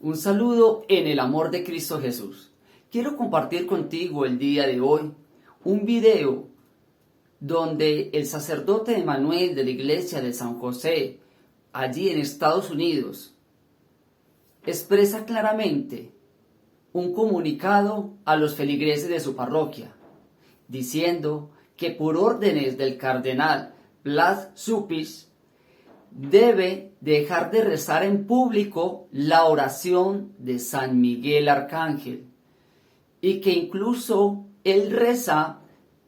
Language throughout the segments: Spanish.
Un saludo en el amor de Cristo Jesús. Quiero compartir contigo el día de hoy un video donde el sacerdote Emanuel de la iglesia de San José, allí en Estados Unidos, expresa claramente un comunicado a los feligreses de su parroquia, diciendo que por órdenes del cardenal Blas Suppice debe dejar de rezar en público la oración de San Miguel Arcángel y que incluso él reza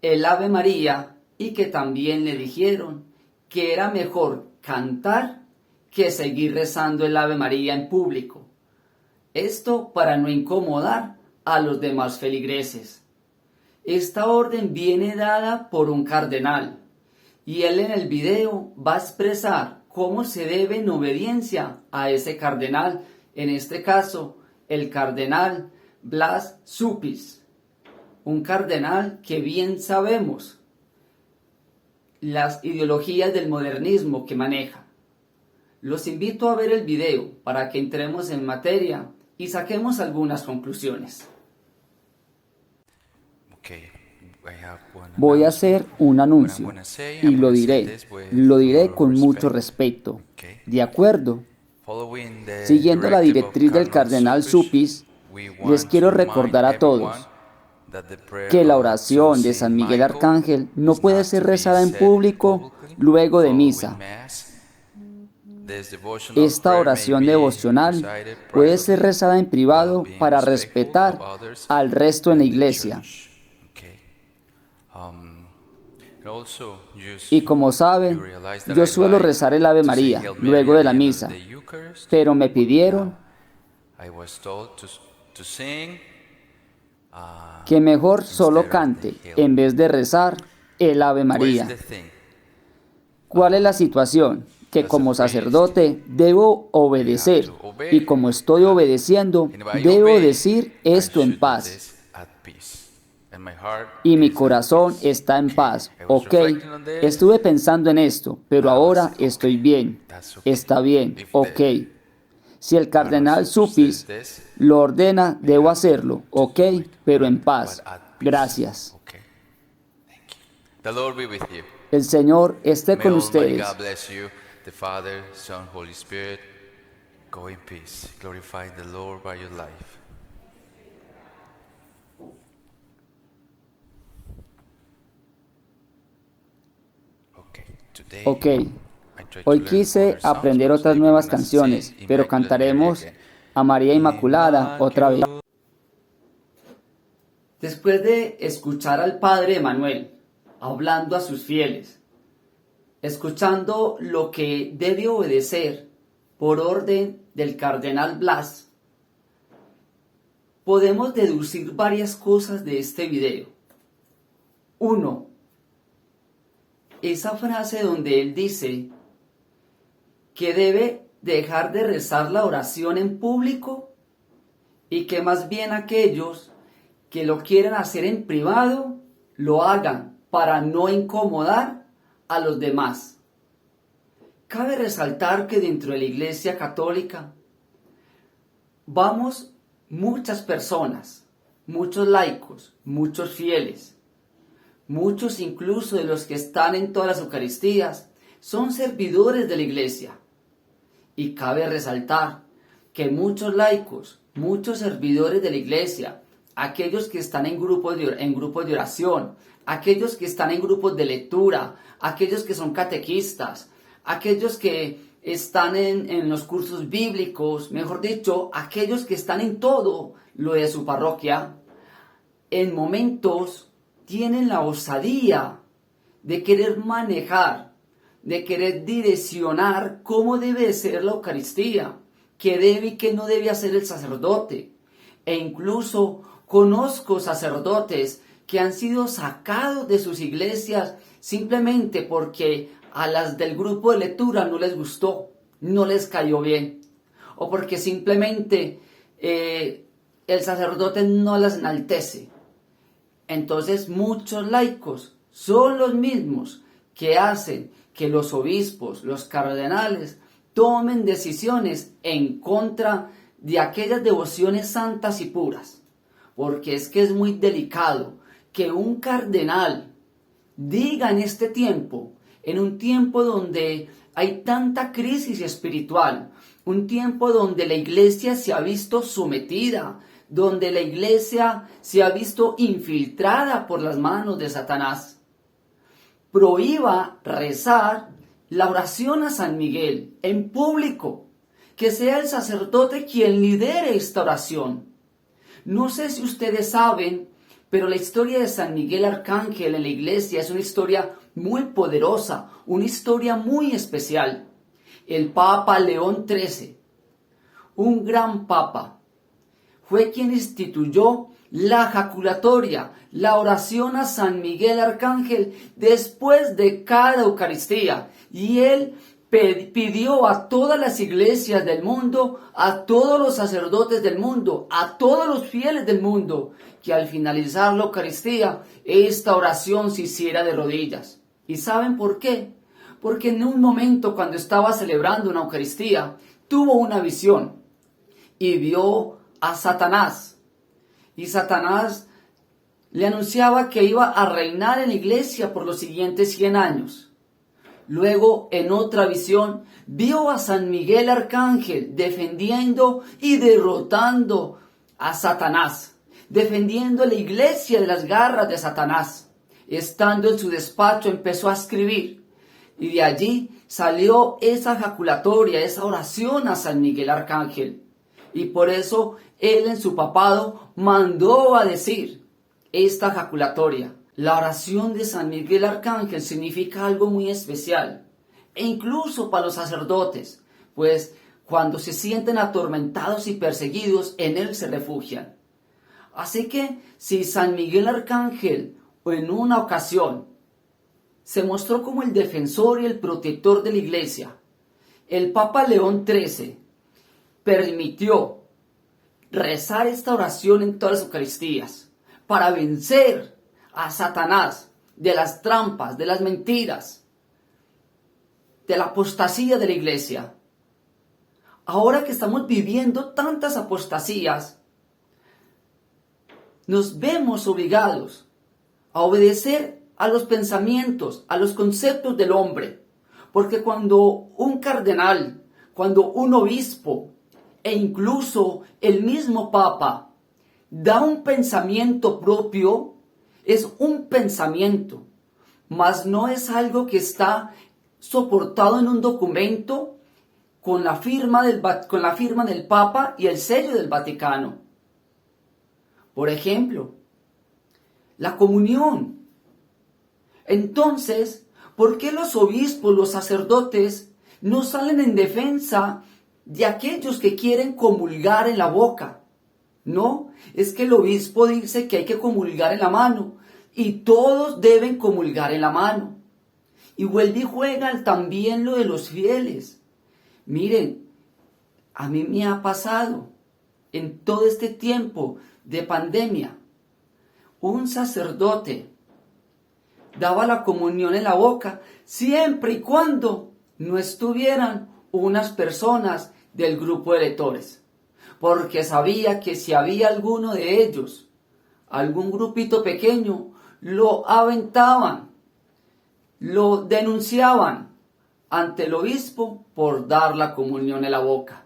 el Ave María y que también le dijeron que era mejor cantar que seguir rezando el Ave María en público. Esto para no incomodar a los demás feligreses. Esta orden viene dada por un cardenal y él en el video va a expresar cómo se debe en obediencia a ese cardenal, en este caso el cardenal Blas Suppice, un cardenal que bien sabemos las ideologías del modernismo que maneja. Los invito a ver el video para que entremos en materia y saquemos algunas conclusiones. Voy a hacer un anuncio y lo diré con mucho respeto. ¿De acuerdo? Siguiendo la directriz del cardenal Suppice, les quiero recordar a todos que la oración de San Miguel Arcángel no puede ser rezada en público luego de misa. Esta oración devocional puede ser rezada en privado para respetar al resto en la iglesia. Y como saben, yo suelo rezar el Ave María luego de la misa, pero me pidieron que mejor solo cante en vez de rezar el Ave María. ¿Cuál es la situación? Que como sacerdote debo obedecer y como estoy obedeciendo, debo decir esto en paz. Y mi corazón está en paz. Ok, estuve pensando en esto, pero ahora estoy bien. Está bien, ok. Si el cardenal Suppice lo ordena, debo hacerlo, ok, pero en paz. Gracias. El Señor esté con ustedes. The Father, Son, Holy Spirit, go in peace. Glorify the Lord by your life. Ok, hoy quise aprender otras nuevas canciones, pero cantaremos a María Inmaculada otra vez. Después de escuchar al Padre Emanuel hablando a sus fieles, escuchando lo que debe obedecer por orden del cardenal Blas, podemos deducir varias cosas de este video. 1. Esa frase donde él dice que debe dejar de rezar la oración en público y que más bien aquellos que lo quieran hacer en privado lo hagan para no incomodar a los demás. Cabe resaltar que dentro de la Iglesia Católica vamos muchas personas, muchos laicos, muchos fieles, muchos incluso de los que están en todas las Eucaristías son servidores de la Iglesia. Y cabe resaltar que muchos laicos, muchos servidores de la Iglesia, aquellos que están en grupos de oración, aquellos que están en grupos de lectura, aquellos que son catequistas, aquellos que están en los cursos bíblicos, mejor dicho, aquellos que están en todo lo de su parroquia, en momentos tienen la osadía de querer manejar, de querer direccionar cómo debe ser la Eucaristía, qué debe y qué no debe hacer el sacerdote. E incluso conozco sacerdotes que han sido sacados de sus iglesias simplemente porque a las del grupo de lectura no les gustó, no les cayó bien, o porque simplemente el sacerdote no las enaltece. Entonces muchos laicos son los mismos que hacen que los obispos, los cardenales, tomen decisiones en contra de aquellas devociones santas y puras, porque es que es muy delicado que un cardenal diga en este tiempo, en un tiempo donde hay tanta crisis espiritual, un tiempo donde la iglesia se ha visto sometida, donde la iglesia se ha visto infiltrada por las manos de Satanás, prohíba rezar la oración a San Miguel en público, que sea el sacerdote quien lidere esta oración. No sé si ustedes saben, pero la historia de San Miguel Arcángel en la iglesia es una historia muy poderosa, una historia muy especial. El Papa León XIII, un gran papa, fue quien instituyó la jaculatoria, la oración a San Miguel Arcángel después de cada Eucaristía. Y él pidió a todas las iglesias del mundo, a todos los sacerdotes del mundo, a todos los fieles del mundo, que al finalizar la Eucaristía, esta oración se hiciera de rodillas. ¿Y saben por qué? Porque en un momento cuando estaba celebrando una Eucaristía, tuvo una visión y vio a Satanás. Y Satanás le anunciaba que iba a reinar en la iglesia por los siguientes 100 años. Luego, en otra visión, vio a San Miguel Arcángel defendiendo y derrotando a Satanás, defendiendo la iglesia de las garras de Satanás. Estando en su despacho, empezó a escribir, y de allí salió esa jaculatoria, esa oración a San Miguel Arcángel. Y por eso él en su papado mandó a decir esta jaculatoria. La oración de San Miguel Arcángel significa algo muy especial, e incluso para los sacerdotes, pues cuando se sienten atormentados y perseguidos, en él se refugian. Así que si San Miguel Arcángel en una ocasión se mostró como el defensor y el protector de la iglesia, el Papa León XIII permitió rezar esta oración en todas las Eucaristías para vencer a Satanás de las trampas, de las mentiras, de la apostasía de la iglesia. Ahora que estamos viviendo tantas apostasías, nos vemos obligados a obedecer a los pensamientos, a los conceptos del hombre, porque cuando un cardenal, cuando un obispo e incluso el mismo Papa da un pensamiento propio, es un pensamiento, mas no es algo que está soportado en un documento con la firma del Papa y el sello del Vaticano. Por ejemplo, la comunión. Entonces, ¿por qué los obispos, los sacerdotes, no salen en defensa de aquellos que quieren comulgar en la boca? No, es que el obispo dice que hay que comulgar en la mano y todos deben comulgar en la mano. Y vuelve y juega también lo de los fieles. Miren, a mí me ha pasado en todo este tiempo de pandemia, un sacerdote daba la comunión en la boca siempre y cuando no estuvieran unas personas del grupo de lectores. Porque sabía que si había alguno de ellos, algún grupito pequeño, lo aventaban, lo denunciaban ante el obispo por dar la comunión en la boca.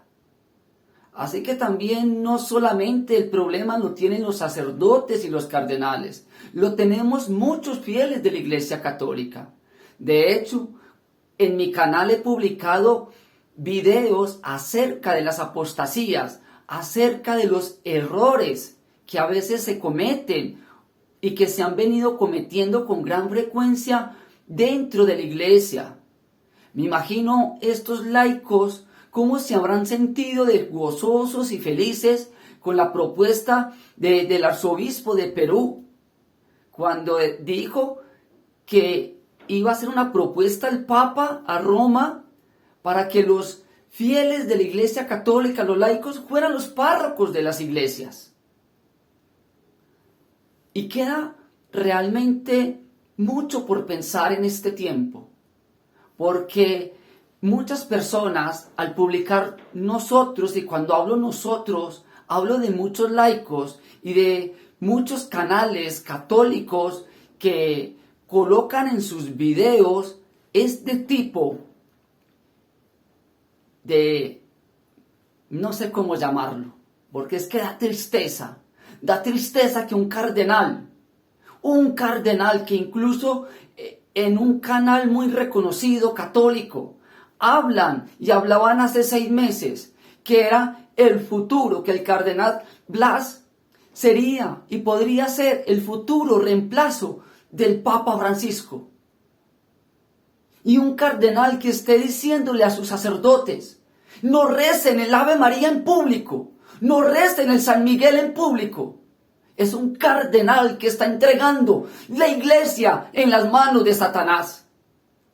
Así que también no solamente el problema lo tienen los sacerdotes y los cardenales, lo tenemos muchos fieles de la Iglesia Católica. De hecho, en mi canal he publicado videos acerca de las apostasías, acerca de los errores que a veces se cometen y que se han venido cometiendo con gran frecuencia dentro de la iglesia. Me imagino estos laicos cómo se habrán sentido de gozosos y felices con la propuesta del arzobispo de Perú, cuando dijo que iba a hacer una propuesta al Papa a Roma para que los fieles de la Iglesia Católica, los laicos, fueran los párrocos de las iglesias. Y queda realmente mucho por pensar en este tiempo, porque muchas personas al publicar nosotros, y cuando hablo nosotros, hablo de muchos laicos y de muchos canales católicos que colocan en sus videos este tipo de, no sé cómo llamarlo, porque es que da tristeza que un cardenal que incluso en un canal muy reconocido católico, hablaban hace 6 meses que era el futuro, que el cardenal Blas sería y podría ser el futuro reemplazo del Papa Francisco. Y un cardenal que esté diciéndole a sus sacerdotes: no recen el Ave María en público, no recen el San Miguel en público. Es un cardenal que está entregando la iglesia en las manos de Satanás.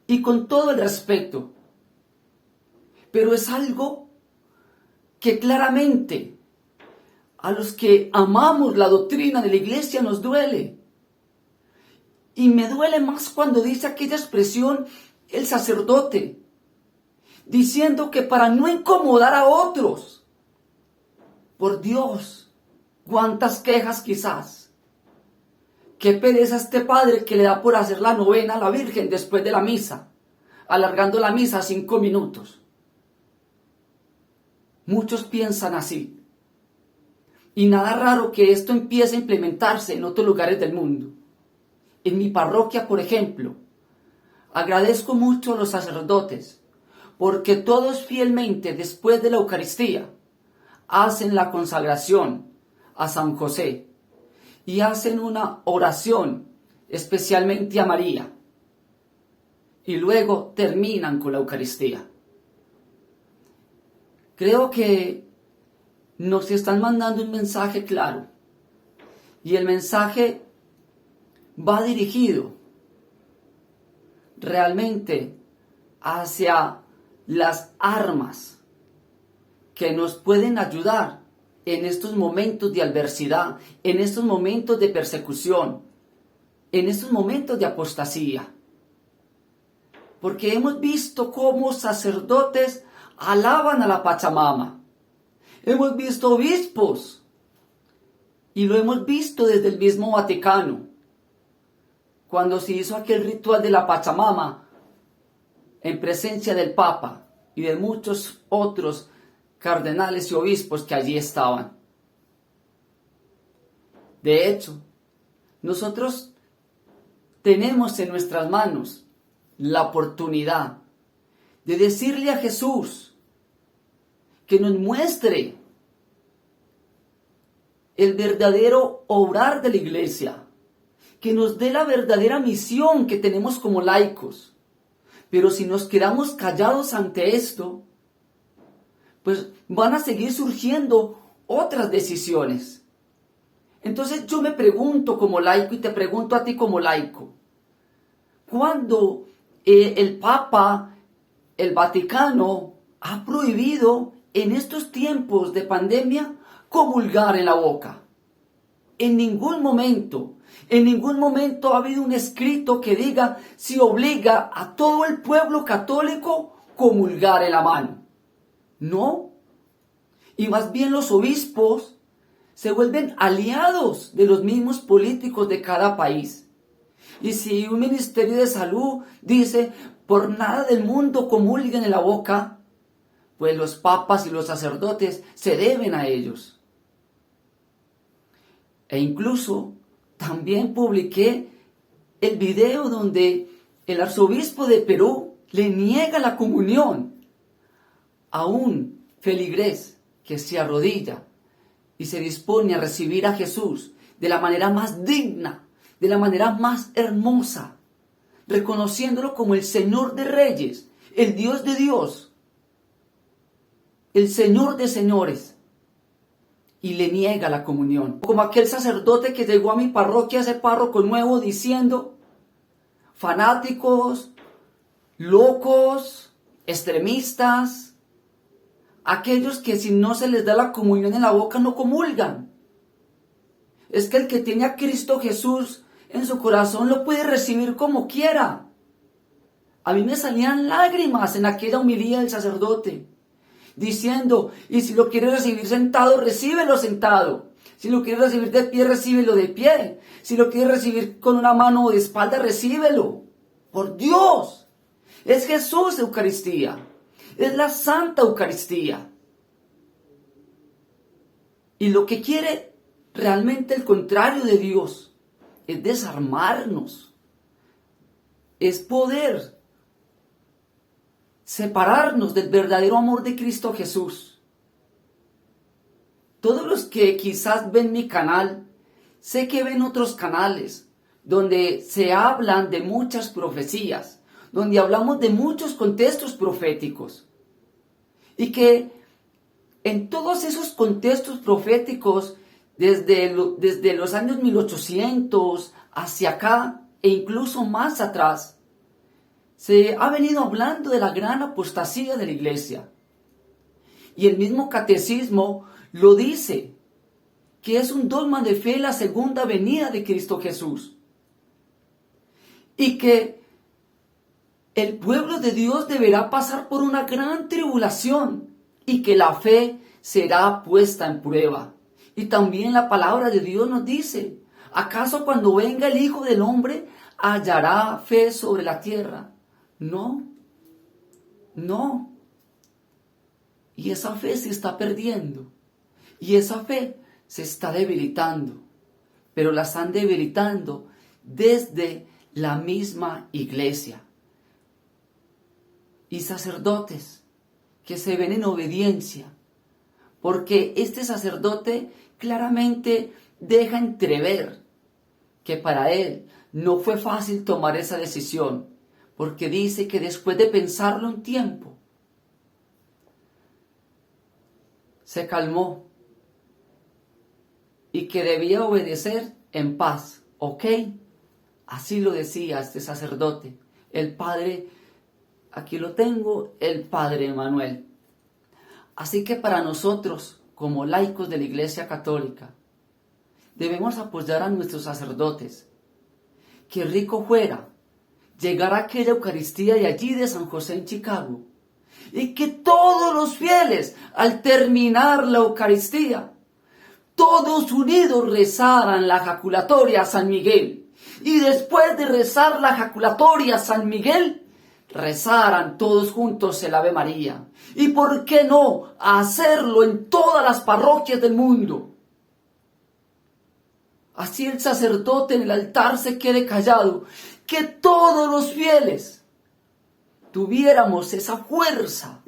Y con todo el respeto. Pero es algo que claramente a los que amamos la doctrina de la iglesia nos duele. Y me duele más cuando dice aquella expresión el sacerdote, diciendo que para no incomodar a otros. Por Dios, cuántas quejas quizás. Qué pereza este padre que le da por hacer la novena a la Virgen después de la misa, alargando la misa a 5 minutos. Muchos piensan así. Y nada raro que esto empiece a implementarse en otros lugares del mundo. En mi parroquia, por ejemplo, agradezco mucho a los sacerdotes, porque todos fielmente después de la Eucaristía hacen la consagración a San José y hacen una oración especialmente a María y luego terminan con la Eucaristía. Creo que nos están mandando un mensaje claro y el mensaje va dirigido realmente hacia las armas que nos pueden ayudar en estos momentos de adversidad, en estos momentos de persecución, en estos momentos de apostasía. Porque hemos visto cómo sacerdotes alaban a la Pachamama. Hemos visto obispos y lo hemos visto desde el mismo Vaticano, cuando se hizo aquel ritual de la Pachamama en presencia del Papa y de muchos otros cardenales y obispos que allí estaban. De hecho, nosotros tenemos en nuestras manos la oportunidad de decirle a Jesús que nos muestre el verdadero obrar de la iglesia, que nos dé la verdadera misión que tenemos como laicos. Pero si nos quedamos callados ante esto, pues van a seguir surgiendo otras decisiones. Entonces yo me pregunto como laico y te pregunto a ti como laico, ¿cuándo el Papa, el Vaticano, ha prohibido en estos tiempos de pandemia comulgar en la boca? En ningún momento ha habido un escrito que diga si obliga a todo el pueblo católico comulgar en la mano. No. Y más bien los obispos se vuelven aliados de los mismos políticos de cada país. Y si un ministerio de salud dice, por nada del mundo comulguen en la boca, pues los papas y los sacerdotes se deben a ellos. E incluso también publiqué el video donde el arzobispo de Perú le niega la comunión a un feligrés que se arrodilla y se dispone a recibir a Jesús de la manera más digna, de la manera más hermosa, reconociéndolo como el Señor de Reyes, el Dios de Dios, el Señor de señores, y le niega la comunión. Como aquel sacerdote que llegó a mi parroquia, ese párroco nuevo, diciendo, fanáticos, locos, extremistas, aquellos que si no se les da la comunión en la boca no comulgan. Es que el que tiene a Cristo Jesús en su corazón lo puede recibir como quiera. A mí me salían lágrimas en aquella homilía del sacerdote, diciendo, y si lo quieres recibir sentado, recíbelo sentado. Si lo quieres recibir de pie, recíbelo de pie. Si lo quieres recibir con una mano de espalda, recíbelo. Por Dios, es Jesús Eucaristía, es la Santa Eucaristía. Y lo que quiere realmente el contrario de Dios es desarmarnos, es poder separarnos del verdadero amor de Cristo Jesús. Todos los que quizás ven mi canal, sé que ven otros canales donde se hablan de muchas profecías, donde hablamos de muchos contextos proféticos. Y que en todos esos contextos proféticos, desde los años 1800 hacia acá e incluso más atrás, se ha venido hablando de la gran apostasía de la iglesia. Y el mismo catecismo lo dice, que es un dogma de fe la segunda venida de Cristo Jesús. Y que el pueblo de Dios deberá pasar por una gran tribulación y que la fe será puesta en prueba. Y también la palabra de Dios nos dice, ¿acaso cuando venga el Hijo del Hombre hallará fe sobre la tierra? No. Y esa fe se está perdiendo. Y esa fe se está debilitando. Pero la están debilitando desde la misma iglesia. Y sacerdotes que se ven en obediencia. Porque este sacerdote claramente deja entrever que para él no fue fácil tomar esa decisión. Porque dice que después de pensarlo un tiempo, se calmó y que debía obedecer en paz. ¿Ok? Así lo decía este sacerdote, el padre, aquí lo tengo, el padre Emanuel. Así que para nosotros, como laicos de la Iglesia Católica, debemos apoyar a nuestros sacerdotes. Qué rico fuera llegar a aquella Eucaristía de allí de San José en Chicago y que todos los fieles, al terminar la Eucaristía, todos unidos rezaran la jaculatoria a San Miguel. Y después de rezar la jaculatoria a San Miguel, rezaran todos juntos el Ave María. ¿Y por qué no hacerlo en todas las parroquias del mundo? Así el sacerdote en el altar se quede callado. Que todos los fieles tuviéramos esa fuerza.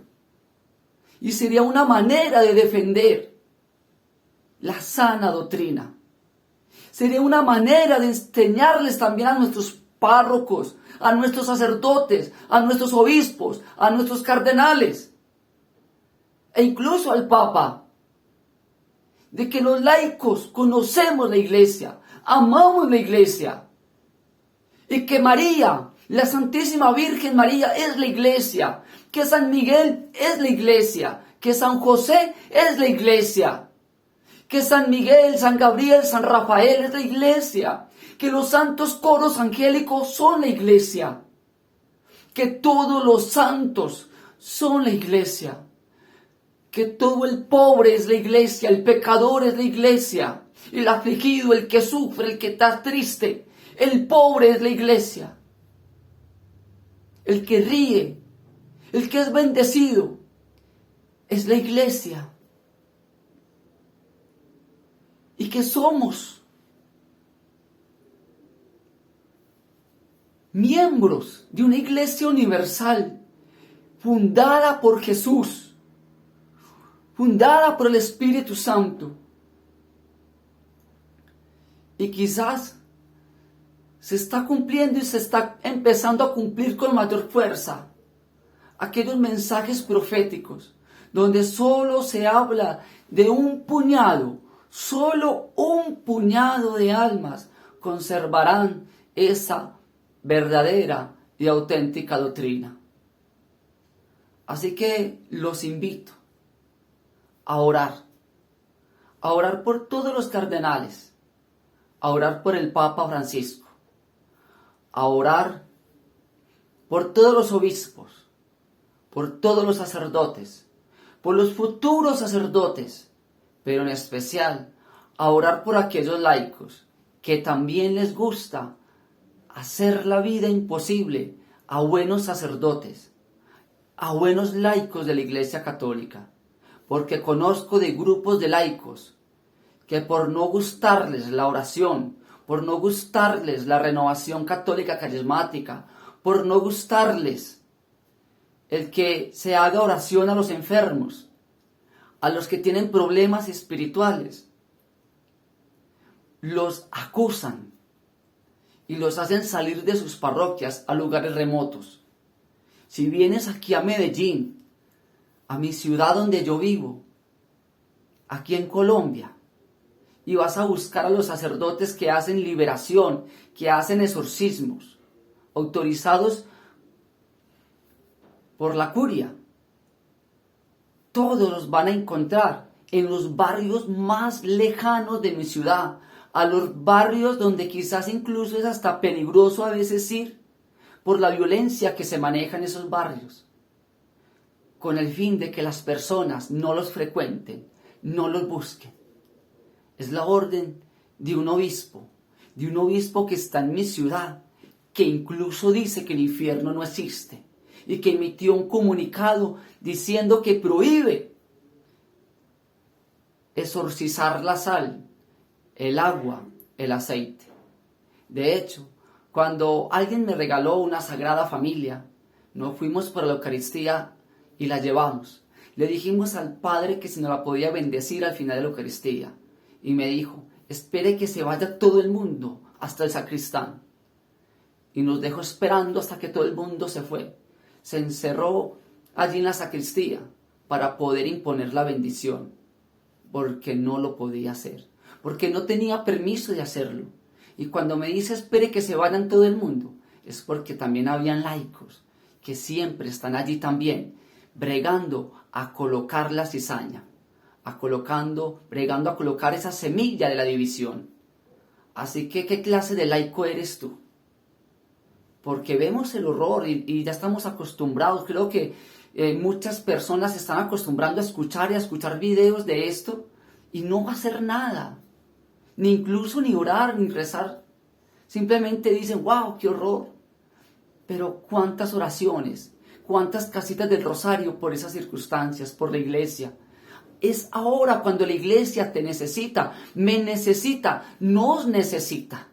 Y sería una manera de defender la sana doctrina. Sería una manera de enseñarles también a nuestros párrocos, a nuestros sacerdotes, a nuestros obispos, a nuestros cardenales, e incluso al Papa, de que los laicos conocemos la iglesia, amamos la iglesia, y que María, la Santísima Virgen María, es la iglesia, que San Miguel es la iglesia, que San José es la iglesia, que San Miguel, San Gabriel, San Rafael es la iglesia, que los santos coros angélicos son la iglesia, que todos los santos son la iglesia, que todo el pobre es la iglesia, el pecador es la iglesia, el afligido, el que sufre, el que está triste, el pobre es la iglesia, el que ríe, el que es bendecido, es la iglesia. Y que somos miembros de una iglesia universal, fundada por Jesús, fundada por el Espíritu Santo. Y quizás se está cumpliendo y se está empezando a cumplir con mayor fuerza aquellos mensajes proféticos, donde solo se habla de un puñado, solo un puñado de almas conservarán esa verdadera y auténtica doctrina. Así que los invito a orar por todos los cardenales, a orar por el Papa Francisco, a orar por todos los obispos, por todos los sacerdotes, por los futuros sacerdotes, pero en especial a orar por aquellos laicos que también les gusta hacer la vida imposible a buenos sacerdotes, a buenos laicos de la Iglesia Católica, porque conozco de grupos de laicos que por no gustarles la oración, por no gustarles la renovación católica carismática, por no gustarles el que se haga oración a los enfermos, a los que tienen problemas espirituales, los acusan y los hacen salir de sus parroquias a lugares remotos. Si vienes aquí a Medellín, a mi ciudad donde yo vivo, aquí en Colombia, y vas a buscar a los sacerdotes que hacen liberación, que hacen exorcismos, autorizados por la curia, todos los van a encontrar en los barrios más lejanos de mi ciudad, a los barrios donde quizás incluso es hasta peligroso a veces ir por la violencia que se maneja en esos barrios, con el fin de que las personas no los frecuenten, no los busquen. Es la orden de un obispo que está en mi ciudad, que incluso dice que el infierno no existe y que emitió un comunicado diciendo que prohíbe exorcizar la sal, el agua, el aceite. De hecho, cuando alguien me regaló una Sagrada Familia, nos fuimos por la Eucaristía y la llevamos. Le dijimos al Padre que si nos la podía bendecir al final de la Eucaristía. Y me dijo, espere que se vaya todo el mundo hasta el sacristán. Y nos dejó esperando hasta que todo el mundo se fue. Se encerró allí en la sacristía para poder imponer la bendición, porque no lo podía hacer, porque no tenía permiso de hacerlo. Y cuando me dice espere que se vayan todo el mundo, es porque también habían laicos que siempre están allí también, bregando a colocar la cizaña, bregando a colocar esa semilla de la división. Así que, ¿qué clase de laico eres tú? Porque vemos el horror y ya estamos acostumbrados. Creo que muchas personas se están acostumbrando a escuchar videos de esto y no va a hacer nada. Ni incluso ni orar, ni rezar. Simplemente dicen, wow, qué horror. Pero cuántas oraciones, cuántas casitas del rosario por esas circunstancias, por la iglesia. Es ahora cuando la iglesia te necesita, me necesita, nos necesita.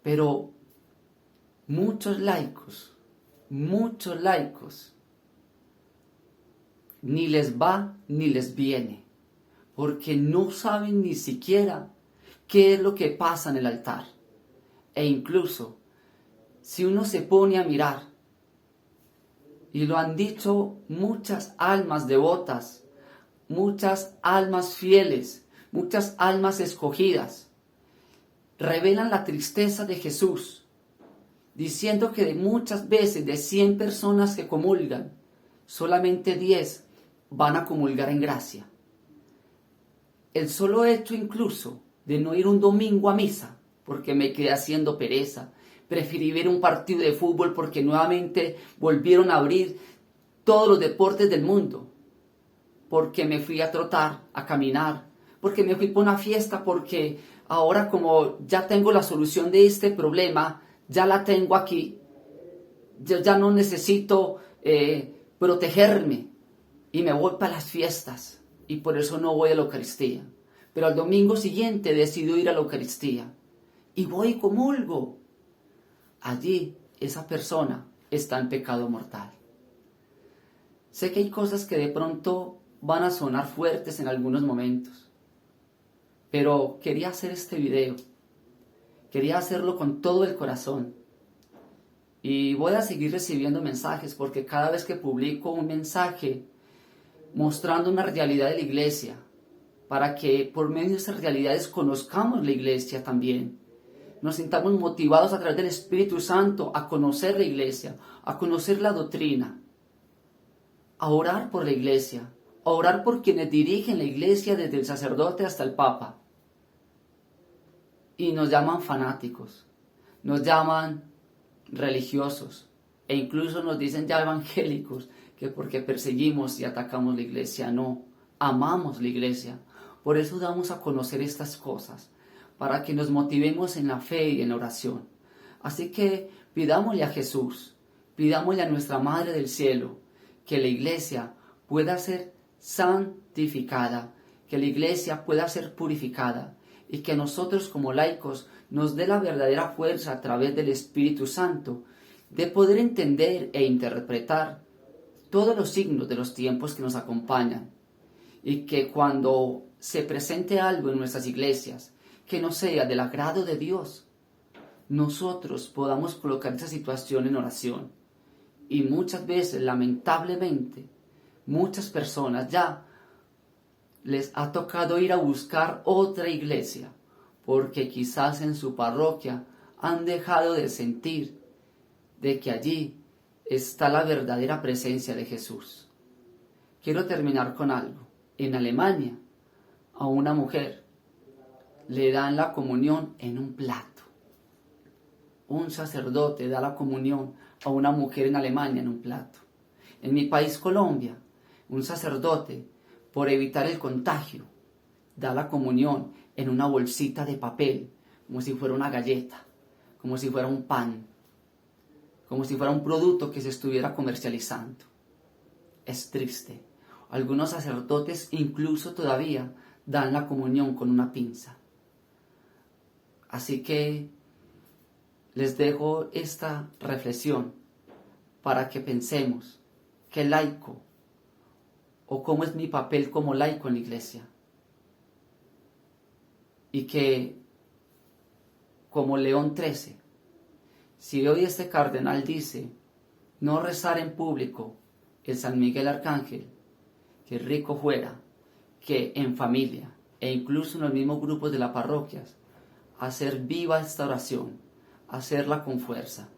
Pero muchos laicos, ni les va ni les viene, porque no saben ni siquiera qué es lo que pasa en el altar. E incluso, si uno se pone a mirar, y lo han dicho muchas almas devotas, muchas almas fieles, muchas almas escogidas, revelan la tristeza de Jesús, diciendo que de muchas veces de 100 personas que comulgan, solamente 10 van a comulgar en gracia. El solo hecho incluso de no ir un domingo a misa, porque me quedé haciendo pereza, preferí ver un partido de fútbol porque nuevamente volvieron a abrir todos los deportes del mundo, porque me fui a trotar, a caminar, porque me fui por una fiesta, porque ahora como ya tengo la solución de este problema, ya la tengo aquí, yo ya no necesito protegerme y me voy para las fiestas y por eso no voy a la Eucaristía. Pero al domingo siguiente decido ir a la Eucaristía y voy y comulgo. Allí esa persona está en pecado mortal. Sé que hay cosas que de pronto van a sonar fuertes en algunos momentos, pero quería hacer este video. Quería hacerlo con todo el corazón. Y voy a seguir recibiendo mensajes porque cada vez que publico un mensaje mostrando una realidad de la iglesia, para que por medio de esas realidades conozcamos la iglesia también, nos sintamos motivados a través del Espíritu Santo a conocer la iglesia, a conocer la doctrina, a orar por la iglesia, a orar por quienes dirigen la iglesia desde el sacerdote hasta el papa. Y nos llaman fanáticos, nos llaman religiosos e incluso nos dicen ya evangélicos que porque perseguimos y atacamos la iglesia, no, amamos la iglesia. Por eso damos a conocer estas cosas, para que nos motivemos en la fe y en la oración. Así que pidámosle a Jesús, pidámosle a nuestra Madre del Cielo, que la iglesia pueda ser santificada, que la iglesia pueda ser purificada y que a nosotros como laicos nos dé la verdadera fuerza a través del Espíritu Santo de poder entender e interpretar todos los signos de los tiempos que nos acompañan y que cuando se presente algo en nuestras iglesias que no sea del agrado de Dios, nosotros podamos colocar esa situación en oración. Y muchas veces, lamentablemente, muchas personas ya les ha tocado ir a buscar otra iglesia porque quizás en su parroquia han dejado de sentir de que allí está la verdadera presencia de Jesús. Quiero terminar con algo. En Alemania, a una mujer le dan la comunión en un plato. Un sacerdote da la comunión a una mujer en Alemania en un plato. En mi país, Colombia, un sacerdote, por evitar el contagio, da la comunión en una bolsita de papel, como si fuera una galleta, como si fuera un pan, como si fuera un producto que se estuviera comercializando. Es triste. Algunos sacerdotes incluso todavía dan la comunión con una pinza. Así que les dejo esta reflexión para que pensemos qué laico o cómo es mi papel como laico en la iglesia. Y que, como León XIII, si hoy este cardenal dice no rezar en público el San Miguel Arcángel, que rico fuera que en familia e incluso en los mismos grupos de las parroquias, hacer viva esta oración, hacerla con fuerza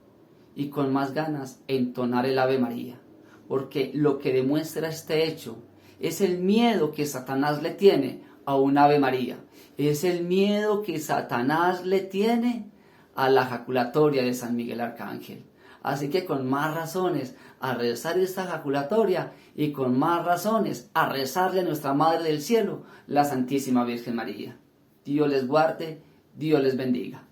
y con más ganas entonar el Ave María, porque lo que demuestra este hecho es el miedo que Satanás le tiene a un Ave María, es el miedo que Satanás le tiene a la jaculatoria de San Miguel Arcángel. Así que con más razones a rezar esta jaculatoria y con más razones a rezarle a nuestra Madre del Cielo, la Santísima Virgen María. Dios les guarde, Dios les bendiga.